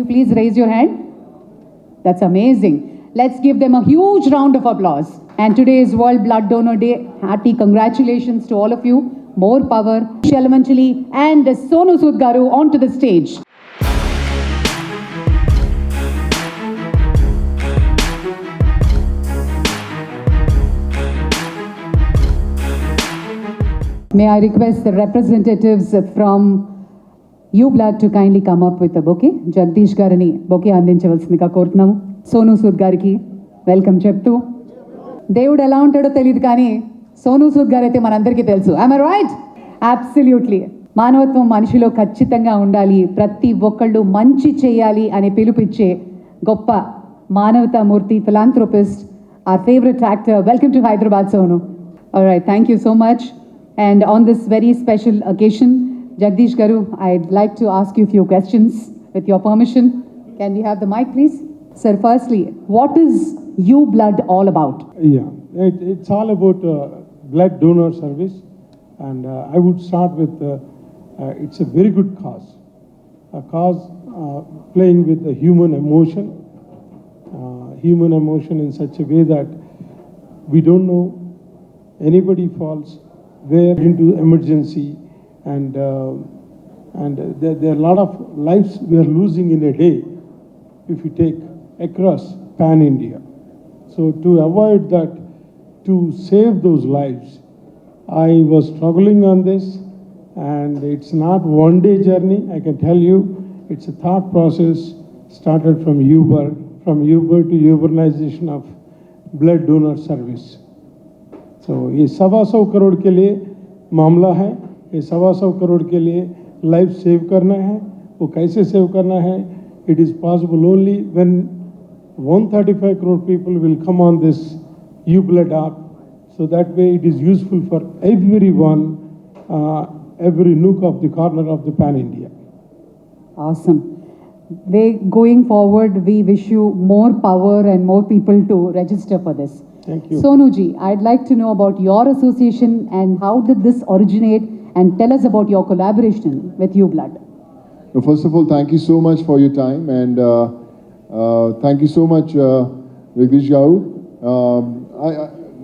you please raise your hand? That's amazing. Let's give them a huge round of applause. And today is World Blood Donor Day. Hearty congratulations to all of you. More power. Elementally and Sonu Sood garu onto the stage. May I request the representatives from UBlood to kindly come up with a bouquet. Jagdish గారిని bouquet అందించవలసిందిగా కోరుతున్నాము. సోను సూద్ గారికి welcome చెప్తూ, దేవుడు ఎలా ఉంటాడో తెలియదు కానీ సోను సూద్ గారు అయితే మనందరికీ తెలుసు. I right? అబ్సల్యూట్లీ. మానవత్వం మనిషిలో ఖచ్చితంగా ఉండాలి, ప్రతి ఒక్కళ్ళు మంచి చేయాలి అని పిలుపిచ్చే గొప్ప మానవతామూర్తి, philanthropist, our favorite actor. Welcome to Hyderabad, Sonu. All right, thank you so much. And on this very special occasion, Jagdish Garu, I'd like to ask you a few questions with your permission. Can we have the mic, please? Sir, firstly, what is UBlood all about? Yeah, it's all about blood donor service. And I would start with, it's a very good cause. A cause playing with the human emotion in such a way that we don't know anybody falls where into emergency, and there are a lot of lives we are losing in a day if you take across pan India. So to avoid that, to save those lives, I was struggling on this, and it's not one day journey. I can tell you, it's a thought process started from UBlood to urbanization of blood donor service. तो ये 125 करोड़ के लिए मामला है, ये 125 करोड़ के लिए life save करना है. वो कैसे सेव करना है? It is possible only when 135 crore people will come on this UBlood app, so that way it is useful for everyone, every nook of the corner of the pan India. Awesome. Going forward, we wish you more power and more people to register for this. Thank you. Sonuji, I'd like to know about your association and how did this originate, and tell us about your collaboration with UBlood. First of all, thank you so much for your time, and thank you so much, Jagdish Garu.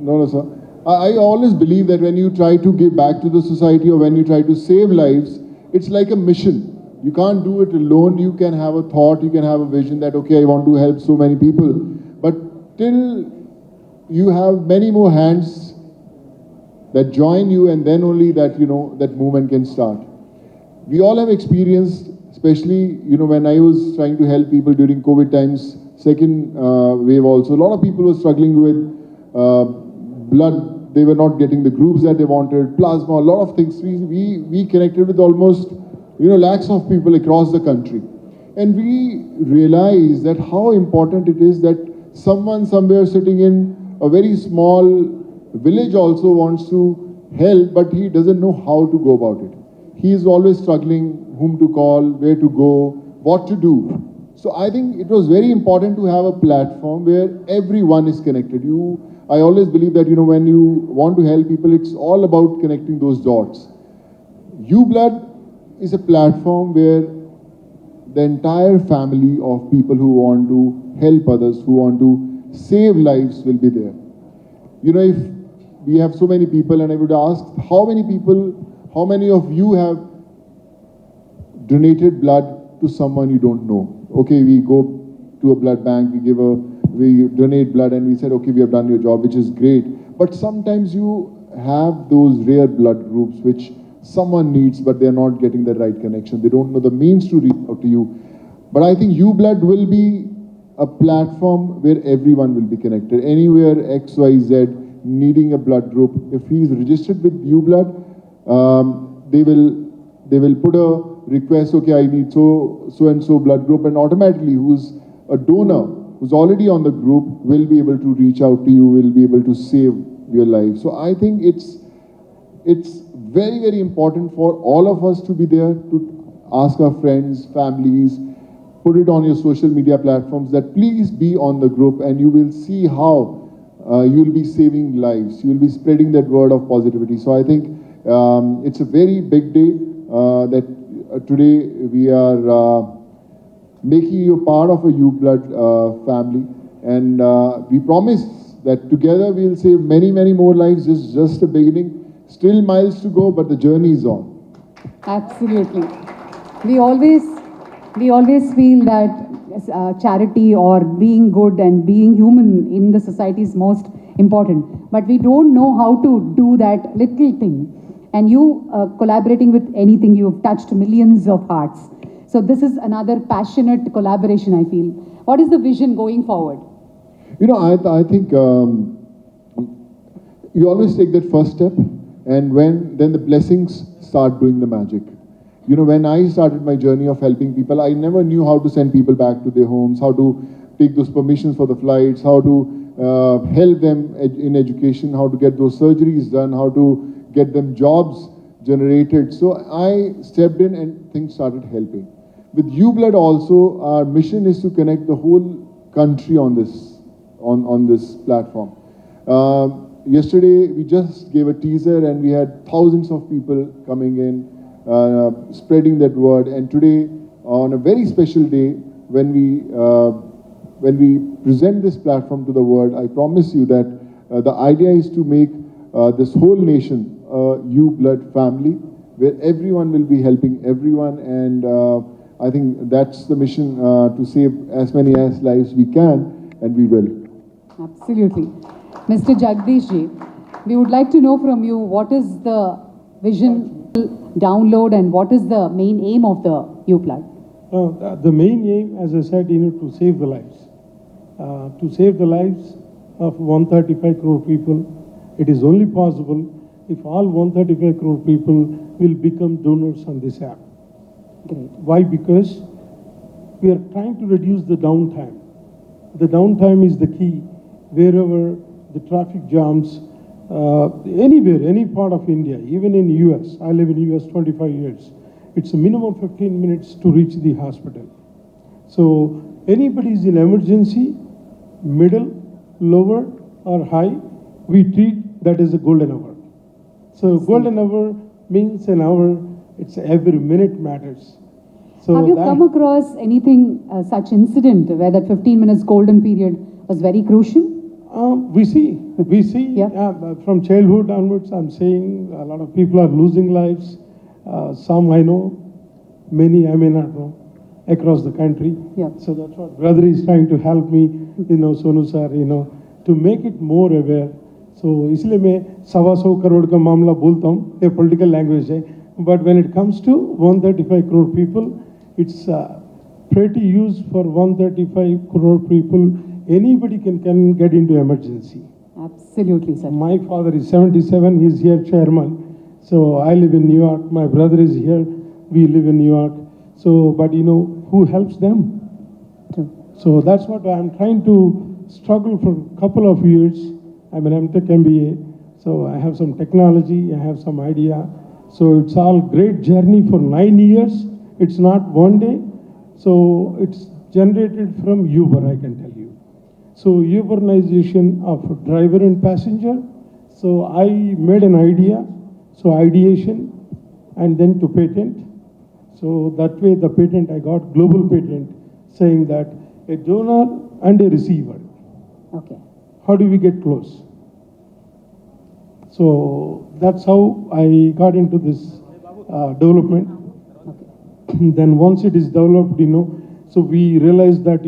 No, sir. I always believe that when you try to give back to the society or when you try to save lives, it's like a mission. You can't do it alone. You can have a thought, you can have a vision that, okay, I want to help so many people. But till you have many more hands that join you, and then only that, that movement can start. We all have experienced, especially, when I was trying to help people during COVID times, second wave also, a lot of people were struggling with blood. They were not getting the groups that they wanted, plasma, a lot of things. We connected with almost, lakhs of people across the country. And we realized that how important it is that someone somewhere sitting in a very small village also wants to help, but he doesn't know how to go about it. He is always struggling whom to call, where to go, what to do. So I think it was very important to have a platform where everyone is connected. I always believe that, when you want to help people, it's all about connecting those dots. UBlood is a platform where the entire family of people who want to help others, who want to save lives will be there. If we have so many people, and I would ask, how many of you have donated blood to someone you don't know? Okay, we go to a blood bank, we donate blood, and we said, okay, we have done your job, which is great. But sometimes you have those rare blood groups which someone needs, but they're not getting the right connection. They don't know the means to reach out to you. But I think UBlood will be a platform where everyone will be connected. Anywhere XYZ needing a blood group, if he is registered with UBlood, they will put a request, okay, I need so and so blood group, and automatically who's a donor who's already on the group will be able to reach out to you, will be able to save your life. So I think it's very, very important for all of us to be there, to ask our friends, families, put it on your social media platforms that please be on the group, and you will see how you will be saving lives. You will be spreading that word of positivity. So I think it's a very big day that today we making you a part of a UBlood family. And we promise that together we'll save many, many more lives. This is just the beginning. Still miles to go, but the journey is on. Absolutely. We always feel that charity or being good and being human in the society is most important. But we don't know how to do that little thing. And you collaborating with anything, you've touched millions of hearts. So this is another passionate collaboration, I feel. What is the vision going forward? You know, I think you always take that first step, and then the blessings start doing the magic. You know, when I started my journey of helping people, I never knew how to send people back to their homes, how to take those permissions for the flights, how to help them in education, how to get those surgeries done, how to get them jobs generated. So I stepped in and things started helping. With UBlood also, our mission is to connect the whole country on this platform. Yesterday, we just gave a teaser and we had thousands of people coming in, spreading that word. And today, on a very special day, when we present this platform to the world, I promise you that the idea is to make this whole nation a UBlood family, where everyone will be helping everyone. And I think that's the mission, to save as many lives we can, and we will. Absolutely. Mr. Jagdish ji, we would like to know from you what is the vision, download, and what is the main aim of the UBlood? The main aim, as I said, to save the lives. To save the lives of 135 crore people. It is only possible if all 135 crore people will become donors on this app. Great. Why? Because we are trying to reduce the downtime. The downtime is the key. Wherever the traffic jams, anywhere, any part of India, even in US, I live in US 25 years, it's a minimum 15 minutes to reach the hospital. So anybody is in emergency, middle, lower or high, we treat that as a golden hour. So golden hour means an hour, it's every minute matters. So have you come across anything, such incident where that 15 minutes golden period was very crucial? We see Yeah. From childhood onwards, I'm saying a lot of people are losing lives. Some I know, many I may not know, across the country. Yeah. So that's what brother is trying to help me, Sonu sir, to make it more aware. So इसलिए मैं 125 करोड़ का मामला बोलता हूँ, ये political language है. But when it comes to 135 crore people, it's pretty used for 135 crore people. Anybody can get into emergency. Absolutely, sir. My father is 77, he's here chairman. So I live in New York, my brother is here, we live in New York. So, but who helps them? True. So that's what I'm trying to struggle for a couple of years. I'm an MTech MBA, so I have some technology, I have some idea. So it's all great journey for 9 years. It's not one day. So it's generated from Uber, I can tell you. So Uberization of driver and passenger. So I made an idea, so ideation, and then to patent. So that way the patent, I got global patent, saying that a donor and a receiver. Okay. How do we get close? So that's how I got into this development. Okay. Then once it is developed, so we realized that,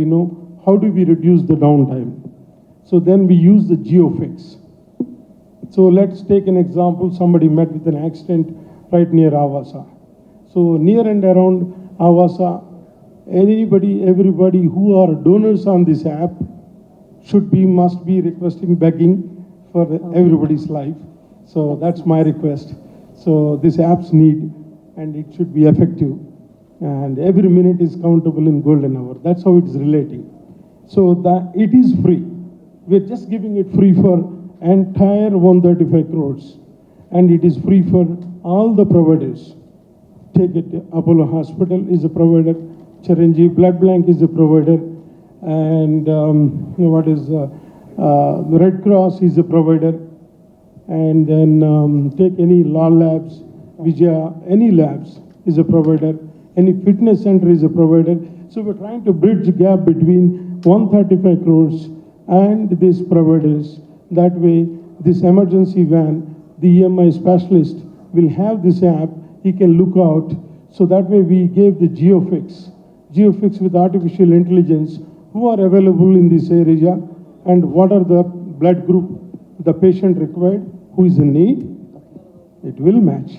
how do we reduce the downtime? So then we use the geofix. So let's take an example. Somebody met with an accident right near Avasa. So near and around Avasa, everybody who are donors on this app must be requesting, begging for everybody's life. So that's my request. So this app's need, and it should be effective. And every minute is countable in golden hour. That's how it's relating. So that it is free. We're just giving it free for entire 135 crores. And it is free for all the providers. Take it, Apollo Hospital is a provider, Chiranjeev Blood Bank is a provider, and the Red Cross is a provider, and then take any law labs, Vijaya, any labs is a provider, any fitness center is a provider. So So we're trying to bridge the gap between 135 crores and these providers. That way, this emergency van, the EMI specialist will have this app. He can look out. So that way we gave the geofix with artificial intelligence, who are available in this area and what are the blood group the patient required, who is in need. It will match.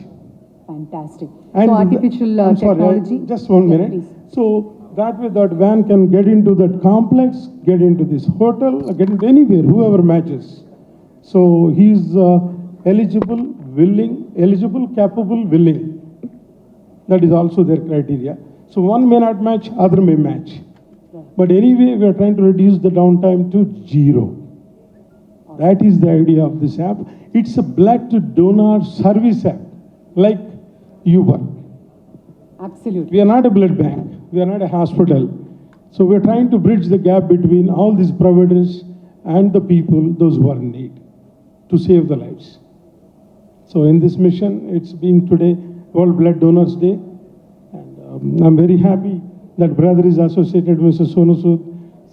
Fantastic. And so artificial I'm sorry, technology. just 1 minute. Please. So that way that van can get into that complex, get into this hotel, get into anywhere, whoever matches. So he's eligible, capable, willing. That is also their criteria. So one may not match, other may match. But anyway, we are trying to reduce the downtime to 0. That is the idea of this app. It's a blood donor service app, like UBlood. Absolutely. We are not a blood bank. We are not a hospital. So we're trying to bridge the gap between all these providers and the people, those who are in need, to save the lives. So in this mission, it's being today World Blood Donors Day. And I'm very happy that brother is associated with Mr. Sonu Sood.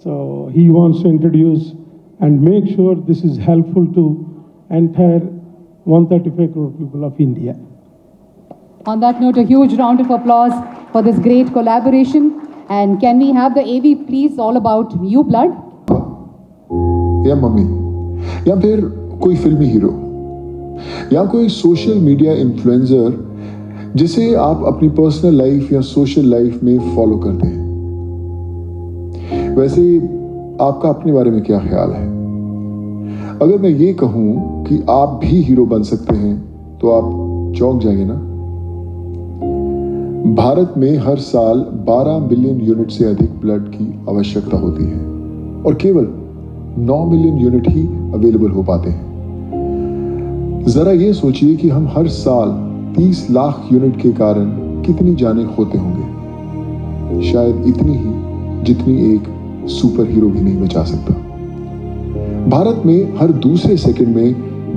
So he wants to introduce and make sure this is helpful to entire 135 crore people of India. On that note, a huge round of applause for this great collaboration. And can we have the AV please all about UBlood? या mummy, या फिर कोई फिल्मी hero, या कोई social media influencer जिसे आप अपनी पर्सनल लाइफ या सोशल लाइफ में फॉलो करते हैं। वैसे आपका अपने बारे में क्या ख्याल है? अगर मैं ये कहूं कि आप भी हीरो बन सकते हैं तो आप चौंक जाएंगे ना। भारत में हर साल 12 मिलियन यूनिट से अधिक ब्लड की आवश्यकता होती है और केवल 9 मिलियन यूनिट ही अवेलेबल हो पाते हैं। जरा ये सोचिए कि हम हर साल 30 लाख यूनिट के कारण कितनी जानें खोते होंगे। शायद इतनी ही जितनी एक सुपर हीरो भी नहीं बचा सकता। भारत में हर दूसरे सेकंड में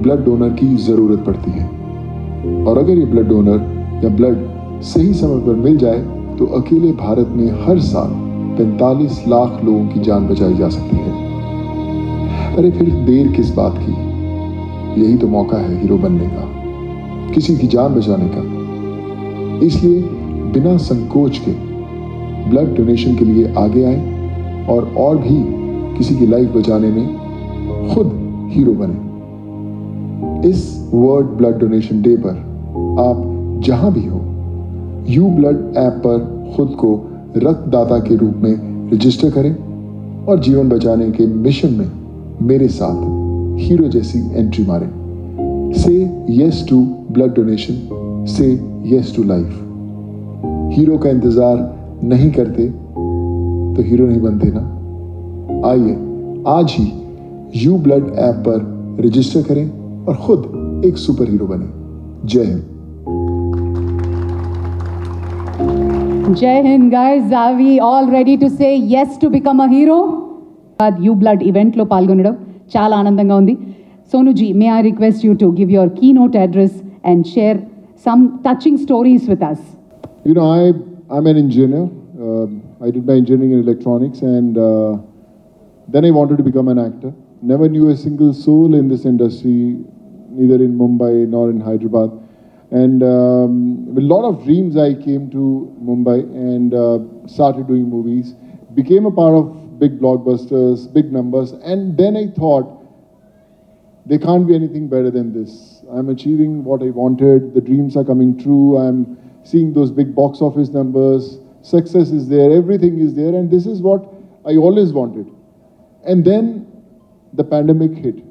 ब्लड डोनर की जरूरत पड़ती है और अगर ये ब्लड डोनर या ब्लड सही समय पर मिल जाए तो अकेले भारत में हर साल 45 लाख लोगों की जान बचाई जा सकती है। अरे फिर देर किस बात की? यही तो मौका है हीरो बनने का, किसी की जान बचाने का। इसलिए बिना संकोच के ब्लड डोनेशन के लिए आगे आए और भी किसी की लाइफ बचाने में खुद हीरो बने। इस वर्ल्ड ब्लड डोनेशन डे पर आप जहां भी हो, UBlood ऐप पर खुद को रक्तदाता के रूप में रजिस्टर करें और जीवन बचाने के मिशन में मेरे साथ हीरो जैसी एंट्री मारें। Say yes to blood donation, say yes to life. Hero का इंतजार नहीं करते तो हीरो नहीं बनते ना। आइए आज ही UBlood ऐप पर रजिस्टर करें और खुद एक सुपर हीरो बने। जय Hind. Jai Hind, guys. Are we all ready to say yes to become a hero? UBlood event lo palgonadam chaala aanandanga undi. Sonu ji, may I request you to give your keynote address and share some touching stories with us. You know, I'm an engineer. I did my engineering in electronics and then I wanted to become an actor. Never knew a single soul in this industry, neither in Mumbai nor in Hyderabad. And with a lot of dreams, I came to Mumbai and started doing movies. Became a part of big blockbusters, big numbers. And then I thought, there can't be anything better than this. I'm achieving what I wanted. The dreams are coming true. I'm seeing those big box office numbers. Success is there. Everything is there. And this is what I always wanted. And then the pandemic hit.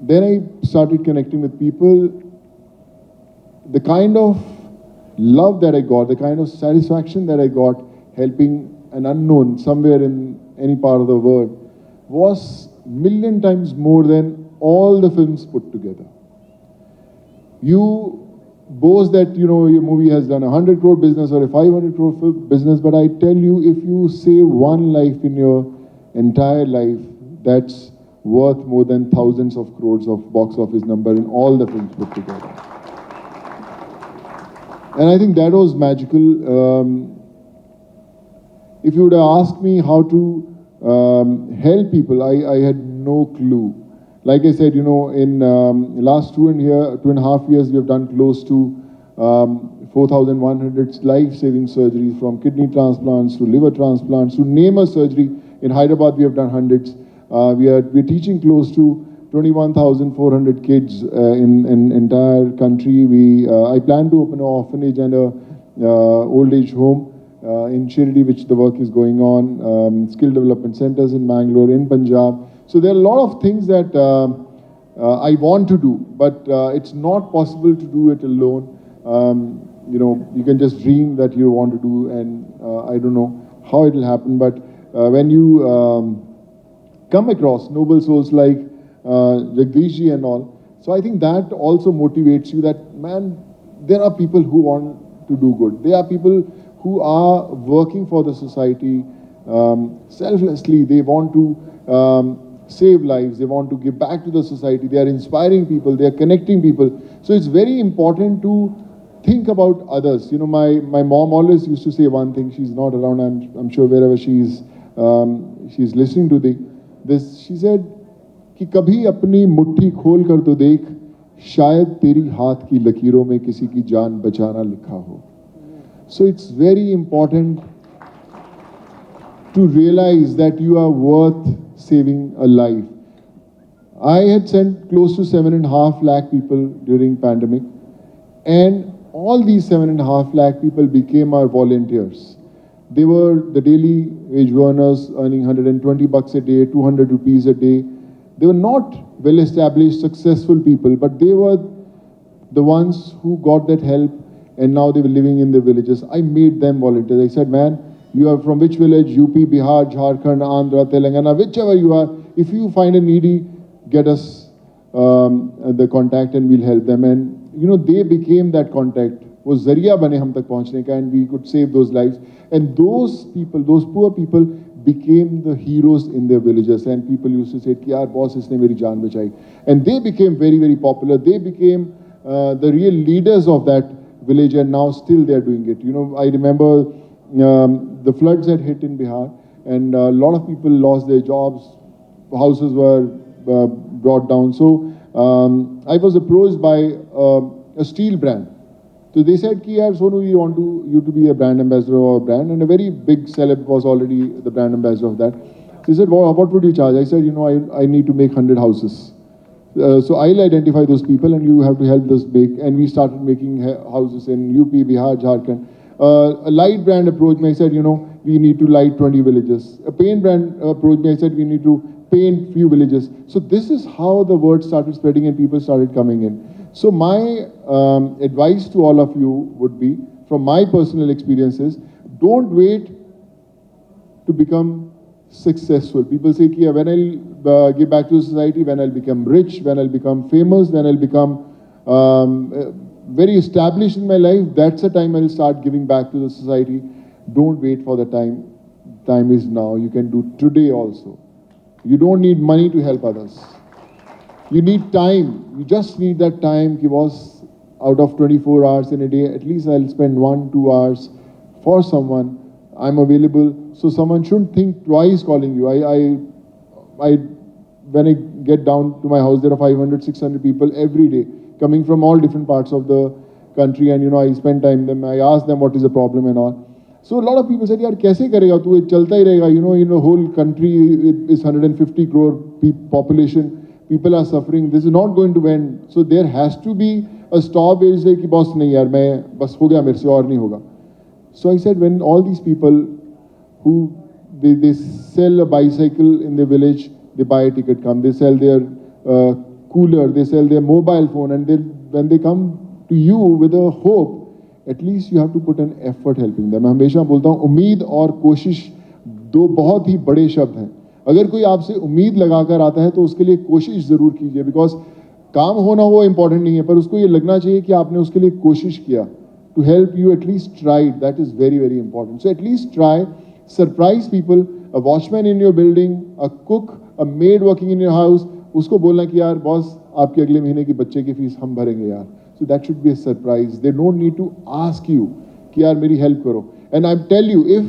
Then I started connecting with people. The kind of love that I got, the kind of satisfaction that I got helping an unknown somewhere in any part of the world was million times more than all the films put together. You boast that, you know, your movie has done 100 crore business or a 500 crore business, but I tell you, if you save one life in your entire life, that's worth more than thousands of crores of box office number in all the films put together. And I think that was magical. if you would have asked me how to help people, I had no clue. Like I said, in last 2.5 years, we have done close to 4,100 life-saving surgeries, from kidney transplants to liver transplants to name a surgery. In Hyderabad, we have done hundreds. We're teaching close to 21,400 kids in entire country. I plan to open an orphanage and a old age home in Shirdi, which the work is going on. Skill development centers in Bangalore, in Punjab. So there are a lot of things that I want to do, but it's not possible to do it alone. You can just dream that you want to do, and I don't know how it will happen. But when you come across noble souls like Jagdish ji and all, so I think that also motivates you that, man, there are people who want to do good. There are people who are working for the society selflessly. They want to save lives. They want to give back to the society. They are inspiring people. They are connecting people. So it's very important to think about others. My mom always used to say one thing. She's not around. I'm sure wherever she's listening to this. She said कि कभी अपनी मुट्ठी खोल कर तो देख, शायद तेरी हाथ की लकीरों में किसी की जान बचाना लिखा हो. So it's very important to realize that you are worth saving a life. I had sent close to 7.5 lakh people during pandemic, and all these 7.5 lakh people became our volunteers. They were the daily wage earners earning $120 a day, 200 rupees a day. They were not well-established, successful people, but they were the ones who got that help, and now they were living in the villages. I made them volunteers. I said, man, you are from which village? UP, Bihar, Jharkhand, Andhra, Telangana, whichever you are. If you find a needy, get us the contact and we'll help them. And they became that contact. वो जरिया बने हम तक पहुंचने का, and we could save those lives. And those people, those poor people, became the heroes in their villages. And people used to say, कि यार boss इसने मेरी जान बचाई. And they became very, very popular. They became the real leaders of that village, and now still they are doing it. I remember the floods had hit in Bihar, and a lot of people lost their jobs. Houses were brought down. So I was approached by a steel brand. So they said, "Ki yaar, Sonu, we want you to be a brand ambassador of our brand." And a very big celeb was already the brand ambassador of that. So he said, "What would you charge?" I said, I need to make 100 houses. So I'll identify those people, and you have to help us make. And we started making houses in UP, Bihar, Jharkhand. A light brand approached me. I said, we need to light 20 villages. A paint brand approached me. I said, we need to paint few villages. So this is how the word started spreading and people started coming in. So my advice to all of you would be, from my personal experiences, don't wait to become successful. People say, when I'll give back to the society, when I'll become rich, when I'll become famous, when I'll become very established in my life, that's the time I'll start giving back to the society. Don't wait for the time. Time is now. You can do today also. You don't need money to help others. You need time. You just need that time. Ki boss, out of 24 hours in a day, at least I'll spend 1-2 hours for someone. I'm available. So someone shouldn't think twice calling you. When I get down to my house, there are 500, 600 people every day coming from all different parts of the country, and I spend time with them. I ask them what is the problem and all. So a lot of people said, "Yaar, kaise karega tu? It chalta hi rahega." The whole country is 150 crore population. People are suffering. This is not going to end. So there has to be a stop where you say, "Ki boss, nahi yaar, main bas ho gaya mere se aur nahi hoga." So I said, when all these people who they sell a bicycle in the village, they buy a ticket, come, they sell their cooler, they sell their mobile phone, and when they come to you with a hope, at least you have to put an effort helping them. मैं हमेशा बोलता हूँ, उम्मीद और कोशिश दो बहुत ही बड़े शब्द हैं. अगर कोई आपसे उम्मीद लगाकर आता है तो उसके लिए कोशिश जरूर कीजिए, बिकॉज काम होना वो इम्पोर्टेंट नहीं है, पर उसको ये लगना चाहिए कि आपने उसके लिए कोशिश किया. To help you, at least tried. That is very, very important. So at least try, surprise people, a watchman in your building, a cook, a maid working in your house. उसको बोलना कि यार बॉस, आपके अगले महीने की बच्चे की फीस हम भरेंगे यार. So that should be a surprise. They don't need to ask you कि यार मेरी help करो. And I tell you, if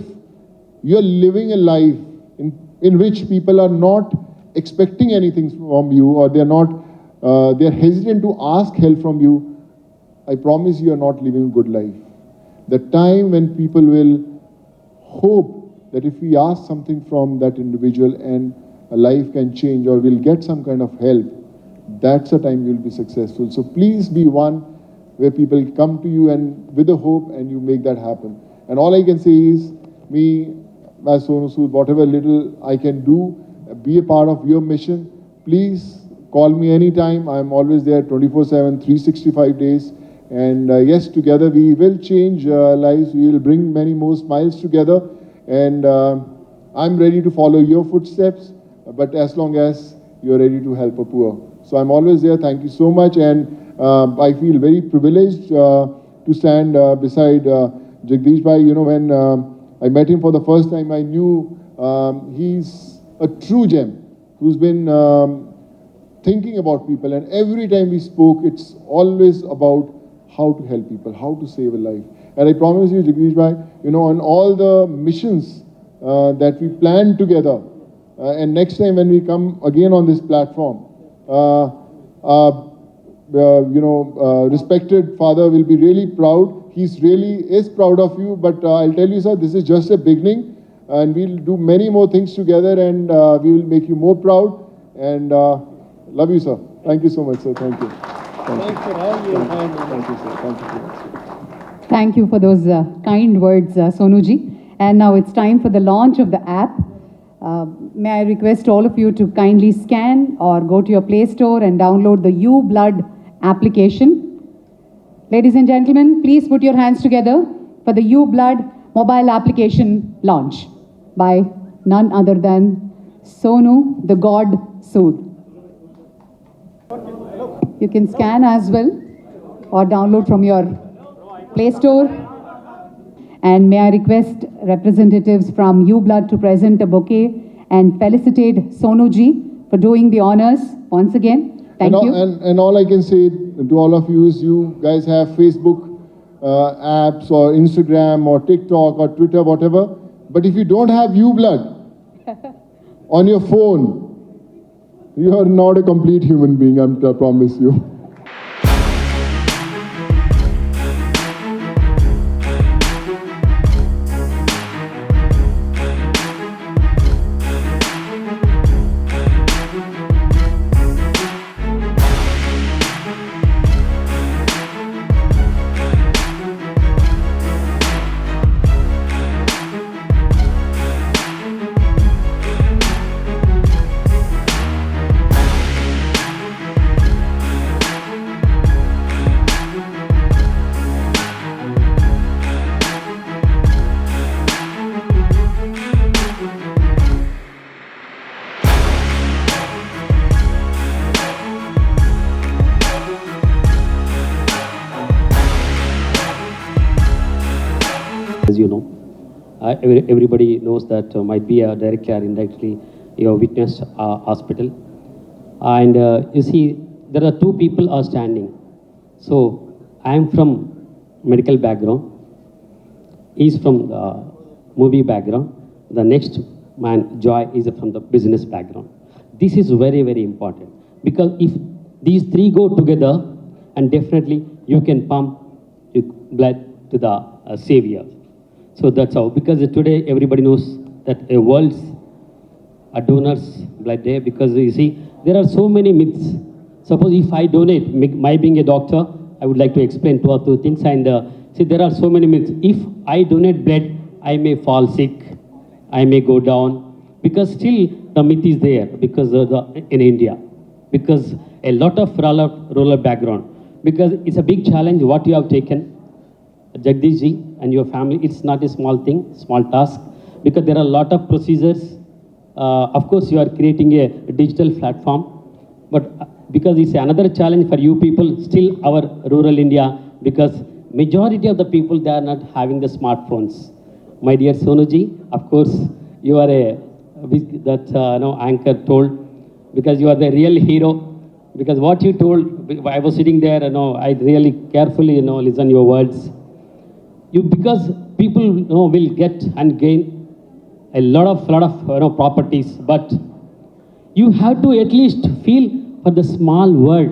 you're living a life in which people are not expecting anything from you, or they're hesitant to ask help from you, I promise you are not living a good life. The time when people will hope that if we ask something from that individual and a life can change or will get some kind of help, that's the time you'll be successful. So please be one where people come to you and with a hope and you make that happen. And all I can say is, me as Sonu Sood, whatever little I can do, be a part of your mission. Please call me anytime. I'm always there 24/7, 365 days. And yes, together we will change lives. We will bring many more smiles together. And I'm ready to follow your footsteps, but as long as you're ready to help a poor. So I'm always there. Thank you so much. And I feel very privileged to stand beside Jagdish Bhai. You know, when I met him for the first time, I knew he's a true gem who's been thinking about people. And every time we spoke, it's always about how to help people, how to save a life. And I promise you, Jagdish Bhai, you know, on all the missions that we planned together, and next time when we come again on this platform, respected father will be really proud. He's really is proud of you, but I'll tell you, sir, this is just a beginning, and we'll do many more things together, and we will make you more proud. And love you, sir. Thank you so much, sir. Thank you. Thanks for all your time. Thank you, sir. Thank you so much. Thank you for those kind words, Sonuji. And now it's time for the launch of the app. May I request all of you to kindly scan or go to your Play Store and download the UBlood application. Ladies and gentlemen, please put your hands together for the UBlood mobile application launch by none other than Sonu the God Sood. You can scan as well or download from your Play Store. And may I request representatives from UBlood to present a bouquet and felicitate Sonuji for doing the honors once again. Thank you. And all I can say to all of you is, you guys have Facebook apps or Instagram or TikTok or Twitter, whatever. But if you don't have UBlood on your phone, you are not a complete human being, I promise you. As you know, everybody knows that might be directly or indirectly you have witnessed hospital. And you see, there are two people are standing. So I am from medical background. He's from the movie background. The next man, Joy, is from the business background. This is very, very important, because if these three go together, and definitely you can pump blood to the Savior. So that's how, because today everybody knows that a world's a donor's blood day, because you see, there are so many myths. Suppose if I donate, my being a doctor, I would like to explain two or two things. And see, there are so many myths. If I donate blood, I may fall sick, I may go down, because still the myth is there, because in India, because a lot of rural background, because it's a big challenge what you have taken, Jagdish ji and your family. It's not a small thing, small task, because there are a lot of procedures. Of course, you are creating a digital platform, but because it's another challenge for you people, still our rural India, because majority of the people, they are not having the smartphones. My dear Sonuji, of course, you are anchor told, because you are the real hero, because what you told, I was sitting there, I really carefully, listen your words. Because people will get and gain a lot of properties, but you have to at least feel for the small word,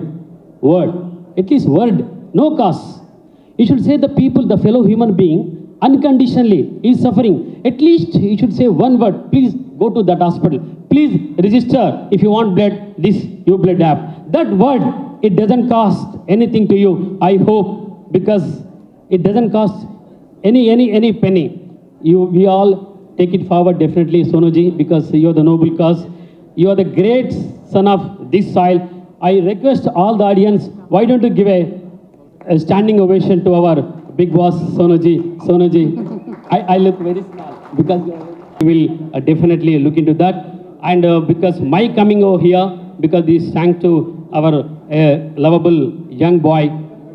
at least word, no cause. You should say the people, the fellow human being, unconditionally is suffering. At least you should say one word, please go to that hospital. Please register if you want blood, this UBlood app. That word, it doesn't cost anything to you, I hope, because it doesn't cost any penny. We all take it forward definitely, Sonuji, because you are the noble cause. You are the great son of this soil. I request all the audience, why don't you give a standing ovation to our big boss, Sonuji. I look very small because we will definitely look into that. And because my coming over here, because this thanks to our lovable young boy,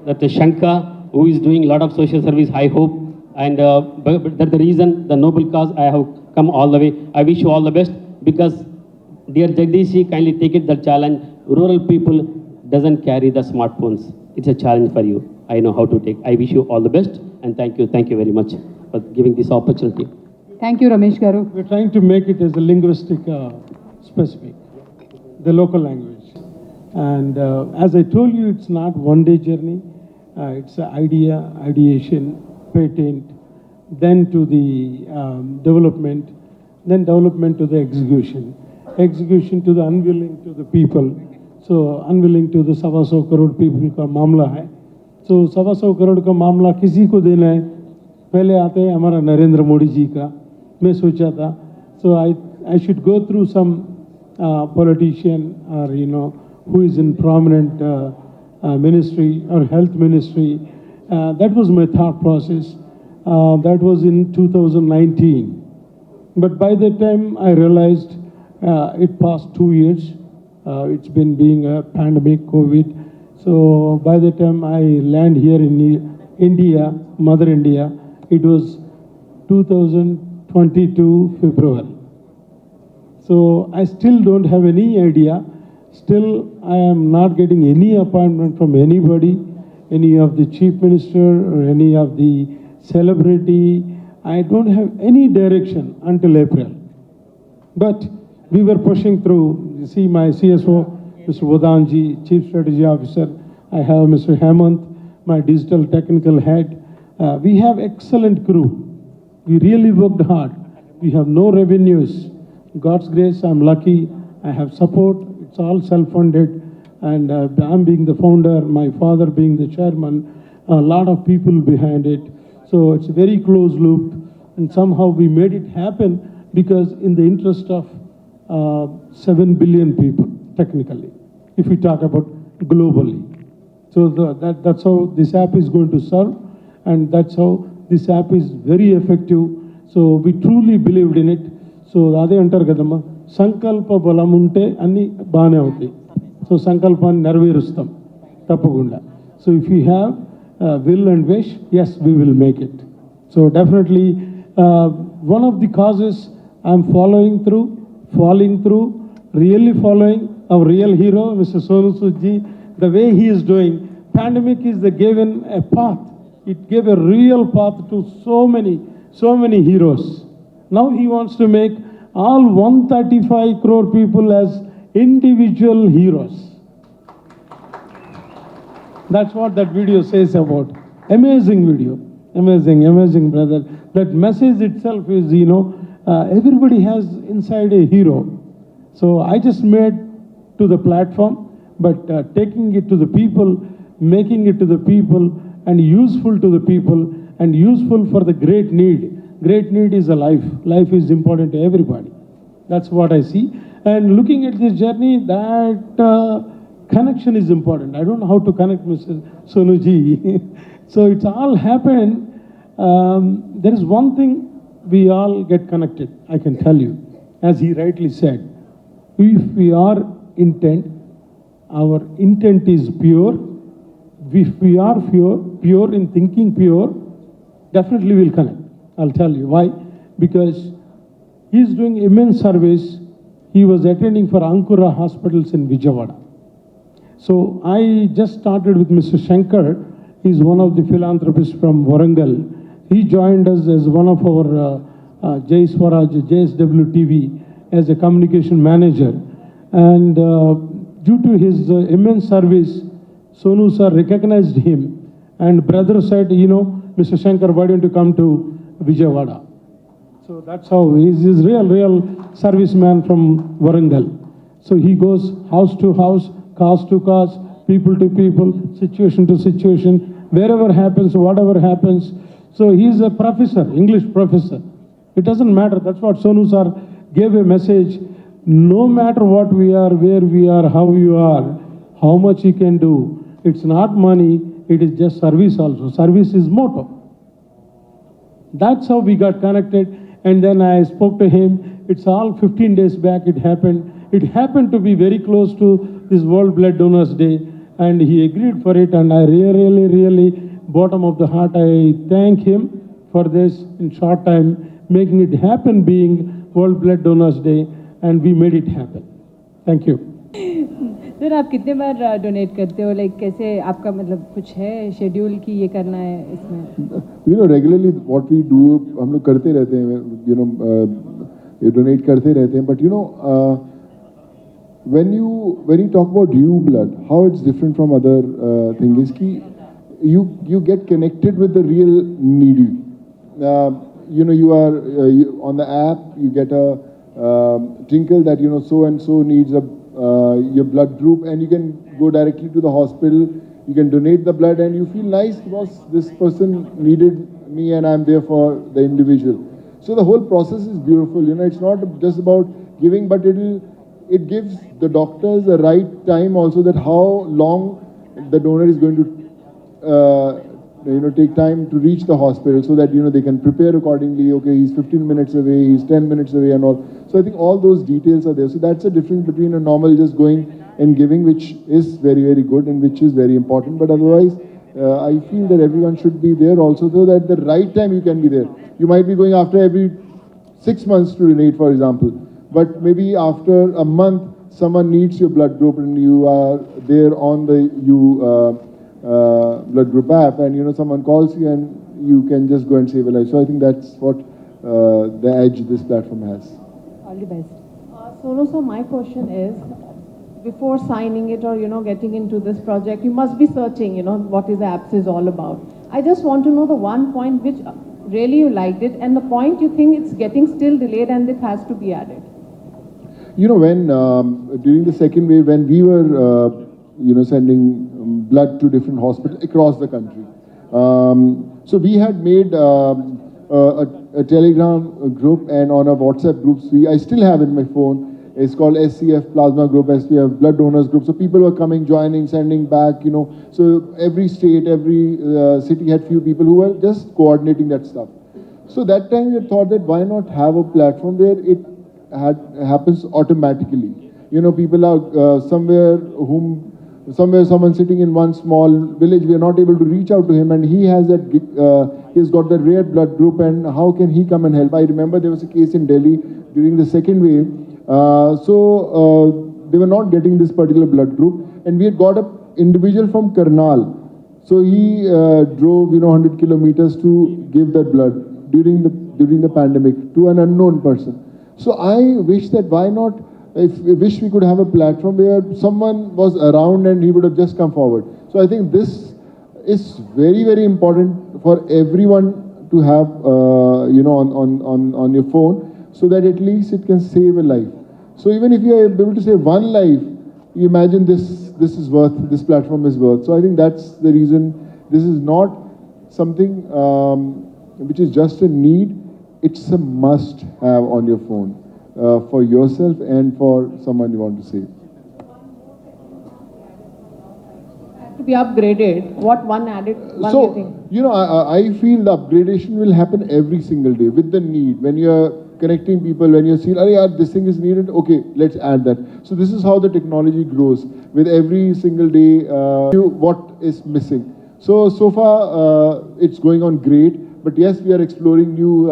that Shankar, who is doing a lot of social service, I hope. And that's the reason, the noble cause, I have come all the way. I wish you all the best, because dear Jagdishi, kindly take it the challenge. Rural people doesn't carry the smartphones. It's a challenge for you. I know how to take. I wish you all the best, and thank you very much for giving this opportunity. Thank you, Ramesh Garu. We're trying to make it as a linguistic specific, the local language. And as I told you, it's not one-day journey. It's an idea, ideation, patent, then to the development, then development to the execution to the unwilling to the people. So unwilling to the 125 crore people का मामला है. So 125 crore का मामला किसी को देना है, पहले आते हैं हमारा नरेंद्र मोदी जी का. मैं सोचा था, so I should go through some politician or who is in prominent ministry or health ministry. That was my thought process. That was in 2019. But by the time I realized it passed 2 years. It's been being a pandemic, COVID. So by the time I land here in India, Mother India, it was 2022 February. So I still don't have any idea. Still, I am not getting any appointment from anybody, any of the chief minister or any of the celebrity. I don't have any direction until April. But we were pushing through. You see my CSO, Mr. Vodanji, Chief Strategy Officer. I have Mr. Hemant, my digital technical head. We have excellent crew. We really worked hard. We have no revenues. God's grace, I'm lucky. I have support. It's all self-funded. And I'm being the founder, my father being the chairman, a lot of people behind it. So it's a very close loop. And somehow we made it happen because in the interest of 7 billion people, technically, if we talk about globally. So that's how this app is going to serve, and that's how this app is very effective. So we truly believed in it. So అదే అంటారు కదమ్మా, సంకల్ప బలం ఉంటే అన్ని బాగానే అవుతాయి. So సంకల్పాన్ని నెరవేరుస్తాం తప్పకుండా. So if we have will and wish, yes, we will make it. So definitely one of the causes I'm falling through, really following our real hero, Mr. Sonu Sood ji, the way he is doing. Pandemic is given a path. It gave a real path to so many heroes. Now he wants to make all 135 crore people as individual heroes. That's what that video says about. Amazing video. Amazing, brother. That message itself is, everybody has inside a hero. So I just made to the platform, but taking it to the people, making it to the people, and useful to the people, and useful for the great need. Great need is a life. Life is important to everybody. That's what I see. And looking at this journey, that connection is important. I don't know how to connect Mr. Sonuji. So it's all happened. There is one thing, we all get connected, I can tell you. As he rightly said, if we are intent, our intent is pure. If we are pure in thinking pure, definitely we'll connect. I'll tell you why. Because he's doing immense service. He was attending for Ankura hospitals in Vijayawada. So I just started with Mr. Shankar. He's one of the philanthropists from Warangal. He joined us as one of our Jai Swaraj, JSW TV, as a communication manager. And due to his immense service, Sonu sir recognized him, and brother said, Mr. Shankar, why don't you come to Vijayawada? So that's how he's real serviceman from Warangal. So he goes house to house, cause to cause, people to people, situation to situation, wherever happens, whatever happens. So he's a professor, English professor. It doesn't matter. That's what Sonu sir gave a message. No matter what we are, where we are, how you are, how much you can do, it's not money, it is just service also. Service is motto. That's how we got connected. And then I spoke to him. It's all 15 days back it happened. It happened to be very close to this World Blood Donors Day. And he agreed for it. And I really, bottom of the heart, I thank him for this in short time, making it happen being World Blood Donors Day. And we made it happen. Thank you. Sir आप कितने बार donate करते हो, like कैसे आपका मतलब कुछ है schedule कि ये करना है इसमें? Regularly what we do, हम लोग करते रहते हैं, donate करते रहते हैं. But when you talk about UBlood, how it's different from other things is कि you get connected with the real needy. You are on the app, you get a tinkle that so and so needs your blood group, and you can go directly to the hospital, you can donate the blood, and you feel nice because this person needed me and I'm there for the individual. So the whole process is beautiful. It's not just about giving, but it gives the doctors the right time also, that how long the donor is going to take time to reach the hospital, so that they can prepare accordingly. Okay, he's 15 minutes away, he's 10 minutes away and all. So I think all those details are there. So that's a difference between a normal just going and giving, which is very good and which is very important. But otherwise, I feel that everyone should be there also, so that the right time you can be there. You might be going after every 6 months to donate, for example. But maybe after a month, someone needs your blood group and you are there on the blood group app, and someone calls you and you can just go and save a life. So I think that's what the edge this platform has. All the best. Sonu, so my question is, before signing it or getting into this project, you must be searching what is the apps is all about. I just want to know the one point which really you liked it, and the point you think it's getting still delayed and it has to be added. When during the second wave, when we were sending blood to different hospitals across the country, so we had made a Telegram group, and on our WhatsApp groups, I still have in my phone. It's called SCF Plasma Group, SPF Blood Donors Group. So people were coming, joining, sending back, So every state, every city had few people who were just coordinating that stuff. So that time we thought that why not have a platform where it happens automatically. People are somewhere someone sitting in one small village, we are not able to reach out to him, and he has he's got the rare blood group, and how can he come and help? I remember there was a case in Delhi during the second wave. They were not getting this particular blood group, and we had got an individual from Karnal. So he drove 100 kilometers to give that blood during the pandemic to an unknown person. So I wish that why not, I wish we could have a platform where someone was around and he would have just come forward. So I think this is very important for everyone to have on your phone, so that at least it can save a life. So even if you are able to save one life, you imagine this platform is worth. So I think that's the reason. This is not something which is just a need, it's a must have on your phone for yourself and for someone you want to save. To be upgraded, what one added one So, you think? I feel the upgradation will happen every single day with the need. When you're connecting people, when you're seeing, this thing is needed, okay, let's add that. So this is how the technology grows. With every single day, what is missing. So far, it's going on great. But yes, we are exploring new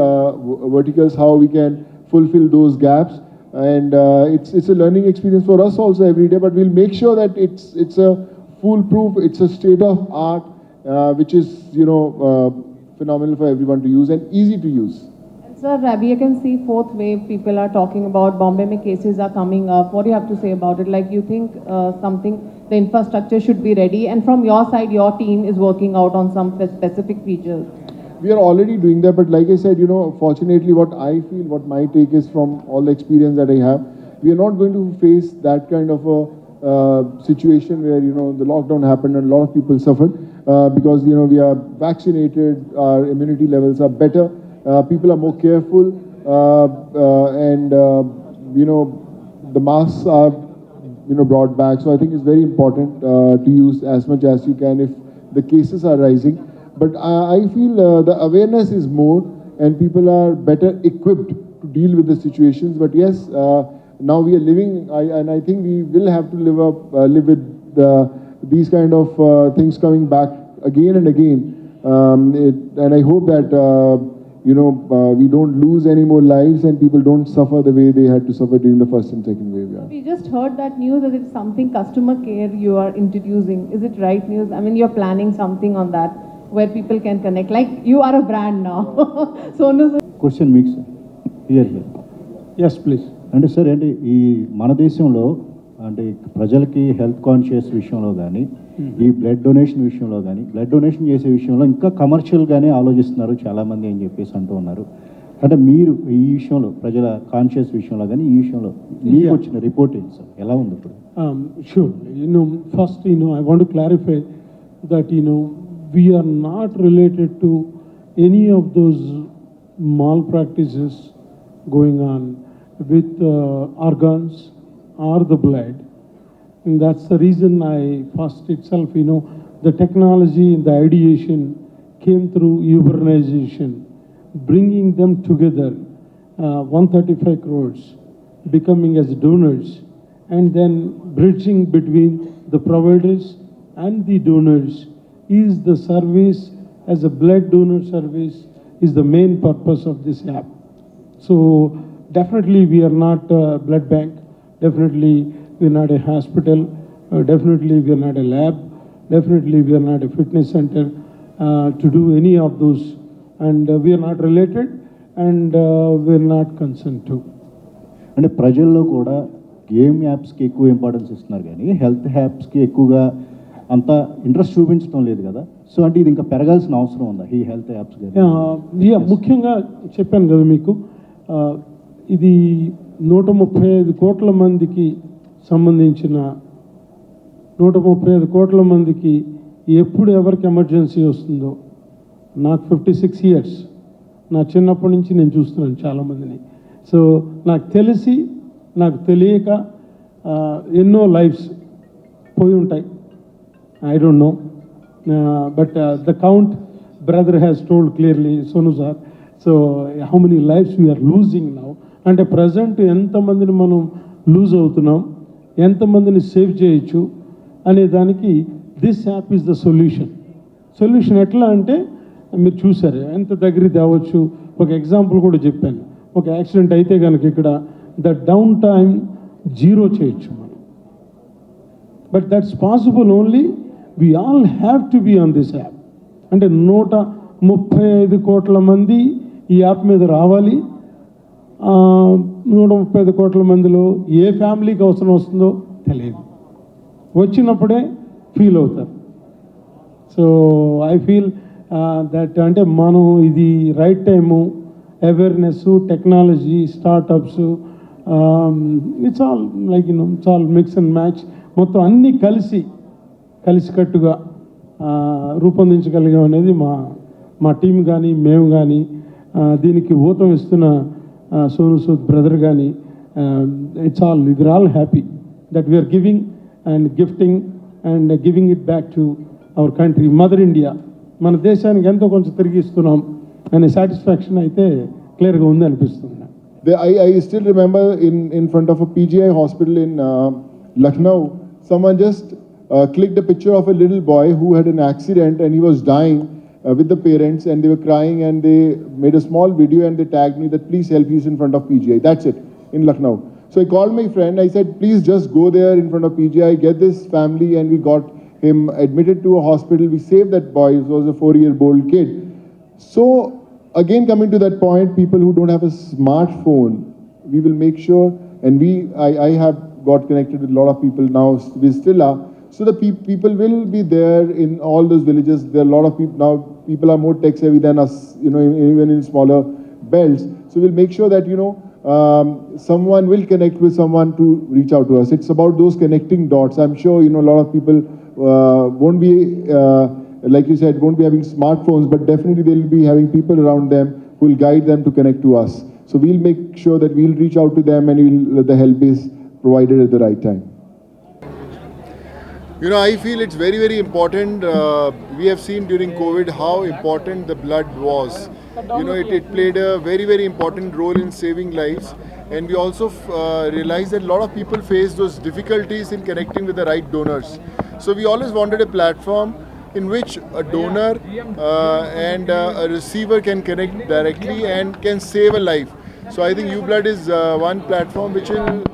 verticals, how we can fulfill those gaps. And it's a learning experience for us also every day. But we'll make sure that it's a foolproof, it's a state of art, which is, phenomenal for everyone to use and easy to use. Sir, Rabi, I can see fourth wave. People are talking about Bombay mein cases are coming up. What do you have to say about it? Like, you think something, the infrastructure should be ready, and from your side, your team is working out on some specific features. We are already doing that, but like I said, fortunately, what I feel, what my take is from all the experience that I have, we are not going to face that kind of a situation where, the lockdown happened and a lot of people suffered because, we are vaccinated, our immunity levels are better, people are more careful, and, the masks are, brought back. So I think it's very important to use as much as you can if the cases are rising. But I feel the awareness is more and people are better equipped to deal with the situations. But yes, now we are living, and I think we will have to live with these kind of things coming back again and again. And I hope that, we don't lose any more lives and people don't suffer the way they had to suffer during the first and second wave. Yeah. We just heard that news that it's something customer care you are introducing. Is it right news? I mean, you're planning something on that where people can connect. Like, you are a brand now. Sonu Sood. Question మీకు sir here Yes, please. అంటే sir అంటే ఈ మన దేశంలో అంటే ప్రజలకి health conscious విషయంలో కానీ ఈ బ్లడ్ డొనేషన్ విషయంలో కానీ బ్లడ్ డొనేషన్ చేసే విషయంలో ఇంకా కమర్షియల్గానే ఆలోచిస్తున్నారు చాలామంది అని చెప్పేసి అంటూ ఉన్నారు. అంటే మీరు ఈ విషయంలో ప్రజల కాన్షియస్ విషయంలో కానీ ఈ విషయంలో మీకు వచ్చిన రిపోర్ట్ ఏంటి సార్, ఎలా ఉంది ఇప్పుడు? Sure. First, I want to clarify that, we are not related to any of those malpractices going on with organs or the blood. And that's the reason I first itself, the technology and the ideation came through urbanization, bringing them together, 135 crores becoming as donors, and then bridging between the providers and the donors is the service as a blood donor service is the main purpose of this app. So definitely we are not a blood bank, definitely we are not a hospital, definitely we are not a lab, definitely we are not a fitness center to do any of those, and we are not related and we are not concerned too. అంటే ప్రజల్లో కూడా game యాప్స్కి ఎక్కువ importance ఇస్తున్నారు కానీ health యాప్స్కి ఎక్కువగా అంత interest చూపించడం లేదు కదా. సో అంటే ఇది ఇంకా పెరగాల్సిన అవసరం ఉందా ఈ హెల్త్ యాప్స్ కానీ? ముఖ్యంగా చెప్పాను కదా మీకు, ఇది 135 కోట్ల మందికి సంబంధించిన 135 కోట్ల మందికి ఎప్పుడు ఎవరికి ఎమర్జెన్సీ వస్తుందో, నాకు 56 ఇయర్స్, నా చిన్నప్పటి నుంచి నేను చూస్తున్నాను చాలామందిని. సో నాకు తెలిసి నాకు తెలియక ఎన్నో లైఫ్స్ పోయి ఉంటాయి. I don't know, but the count brother has told clearly, Sonu sir. So how many lives we are losing now? And at present ఎంతమందిని మనం లూజ్ అవుతున్నాం, ఎంతమందిని సేవ్ చేయొచ్చు అనే దానికి this app is the solution. ఎట్లా అంటే మీరు చూసారు ఎంత దగ్గర తేవచ్చు. ఒక ఎగ్జాంపుల్ కూడా చెప్పాను, ఒక యాక్సిడెంట్ అయితే కనుక ఇక్కడ ద డౌన్ టైం 0 చేయొచ్చు మనం. But that's possible only we all have to be on this app. అంటే 135 కోట్ల మంది ఈ యాప్ మీద రావాలి. 135 కోట్ల మందిలో ఏ ఫ్యామిలీకి అవసరం వస్తుందో తెలియదు, వచ్చినప్పుడే ఫీల్ అవుతారు. సో ఐ ఫీల్ దట్ అంటే మనం ఇది right time, awareness, technology, startups, it's all like it's all mix and match, మొత్తం అన్నీ కలిసికట్టుగా రూపొందించగలిగాం అనేది మా టీం కానీ మేము కానీ దీనికి ఊతం ఇస్తున్న సోను సూద్ బ్రదర్ కానీ, it's all we are all happy that we are giving and gifting and giving it back to our country, mother India. మన దేశానికి ఎంతో కొంచెం తిరిగి ఇస్తున్నాం అనే సాటిస్ఫాక్షన్ అయితే క్లియర్గా ఉంది అనిపిస్తుంది. I still remember in front of a PGI hospital in Lucknow, someone just clicked a picture of a little boy who had an accident and he was dying with the parents, and they were crying, and they made a small video and they tagged me that please help, he's in front of PGI. That's it, in Lucknow. So I called my friend, I said please just go there in front of PGI, get this family, and we got him admitted to a hospital. We saved that boy. He was a 4-year-old kid. So again, coming to that point, people who don't have a smartphone, we will make sure, and I have got connected with a lot of people now, we still are. So the people will be there in all those villages. There are a lot of people now, people are more tech savvy than us, even in smaller belts. So we'll make sure that, someone will connect with someone to reach out to us. It's about those connecting dots. I'm sure, a lot of people won't be, like you said, won't be having smartphones, but definitely they'll be having people around them who will guide them to connect to us. So we'll make sure that we'll reach out to them and the help is provided at the right time. I feel it's very, very important. We have seen during COVID how important the blood was. It played a very, very important role in saving lives. And we also realized that a lot of people face those difficulties in connecting with the right donors. So we always wanted a platform in which a donor and a receiver can connect directly and can save a life. So I think UBlood is one platform which will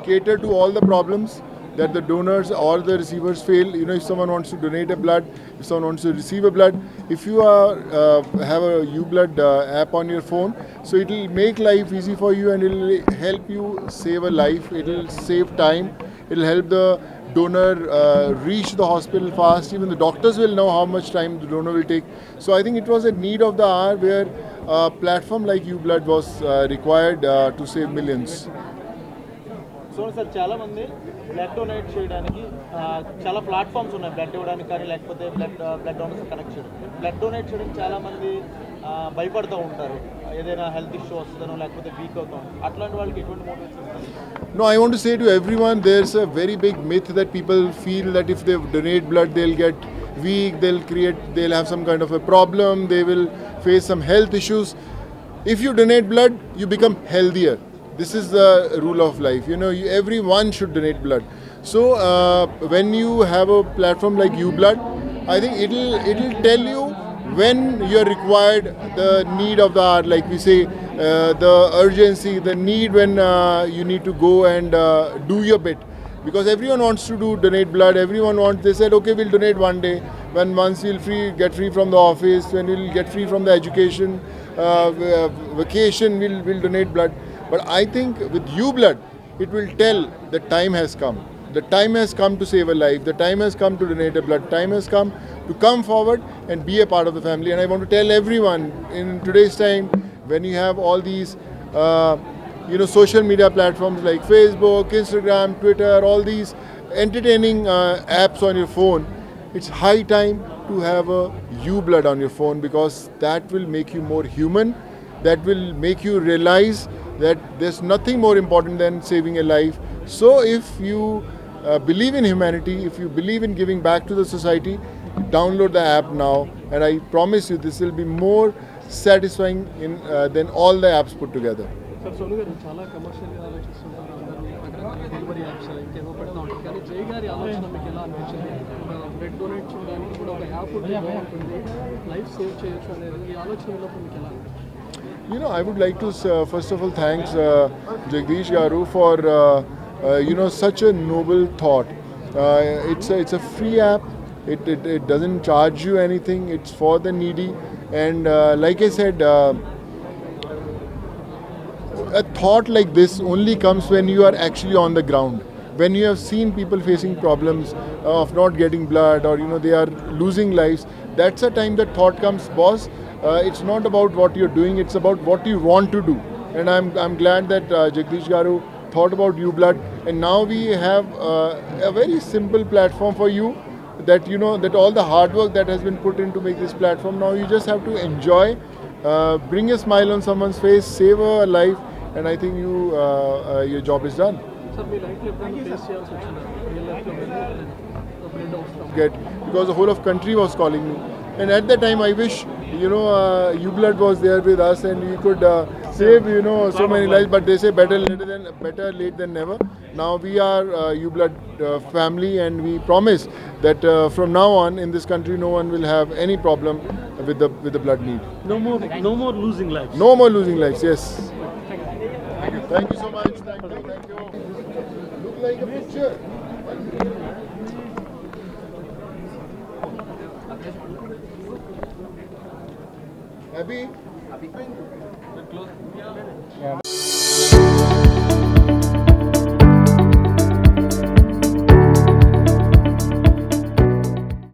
cater to all the problems that the donors or the receivers fail. If someone wants to donate a blood, if someone wants to receive a blood, if you have a UBlood app on your phone, so it will make life easy for you and it will help you save a life. It will save time. It will help the donor reach the hospital fast. Even the doctors will know how much time the donor will take. So I think it was a need of the hour where a platform like UBlood was required to save millions. So sir చాలామంది blood donate చేయడానికి చాలా platforms ఉన్నాయి, blood ఇవ్వడానికి కానీ లేకపోతే blood donors connect చేయడం. Blood donate చేయడం చాలామంది భయపడుతూ ఉంటారు, ఏదైనా హెల్త్ ఇష్యూ వస్తుందనో లేకపోతే వీక్ అవుతాం, అట్లాంటి వాళ్ళకి ఎటువంటి మోటివేషన్ ఇస్తారు? No, I want to say to everyone, there's a very big myth that people feel that if they donate blood, they'll get weak, they'll have some kind of a problem, they will face some health issues. If you donate blood, you become healthier. This is the rule of life. Everyone should donate blood. So when you have a platform like UBlood, I think it'll tell you when you're required, the need of the hour, like we say, the urgency, the need when you need to go and do your bit. Because everyone wants to donate blood. They said, okay, we'll donate one day. When once we'll get free from the office, when we'll get free from the education, vacation, we'll donate blood. But I think with UBlood, it will tell the time has come. The time has come to save a life. The time has come to donate a blood. Time has come to come forward and be a part of the family. And I want to tell everyone, in today's time, when you have all these, social media platforms like Facebook, Instagram, Twitter, all these entertaining apps on your phone, it's high time to have a UBlood on your phone, because that will make you more human. That will make you realize that there's nothing more important than saving a life. So if you believe in humanity, if you believe in giving back to the society, download the app now, and I promise you this will be more satisfying than all the apps put together. Sir Sonu గారు చాలా కమర్షియల్గా ఆలోచిస్తుంటారు, అందరూ రకరకాల delivery apps ఇంకేమో పెడతా ఉంటారు, కానీ జై గారి ఆలోచన మీకు ఎలా అనిపించింది? బ్లడ్ డొనేట్ చేయడానికి కూడా ఒక యాప్ ఉంటే బాగుంటుంది, లైఫ్ సేవ్ చేయొచ్చు అనేది ఈ ఆలోచన ఉన్నప్పుడు మీకు ఎలా అనిపించింది? I would like to first of all thanks Jagdish Garu for such a noble thought. It's a free app. It doesn't charge you anything. It's for the needy. And like I said, a thought like this only comes when you are actually on the ground. When you have seen people facing problems of not getting blood, or they are losing lives, that's a time that thought comes, boss. It's not about what you're doing, it's about what you want to do. And I'm glad that Jagdish Garu thought about UBlood, and now we have a very simple platform for you, that that all the hard work that has been put in to make this platform, now you just have to enjoy, bring a smile on someone's face, save a life, and I think your job is done. Sir మీ లైఫ్లో ఎప్పుడైనా face చేయాల్సి వచ్చిందా real లైఫ్లో blood అవసరం? Because the whole of country was calling me, and at that time I wish UBlood was there with us and we could save so many lives, but they say better late than never. Now we are UBlood family, and we promise that from now on in this country no one will have any problem with the blood need. No more losing lives. No more losing lives. Yes. Thank you so much. Thank you. Look like a picture. Abby. Close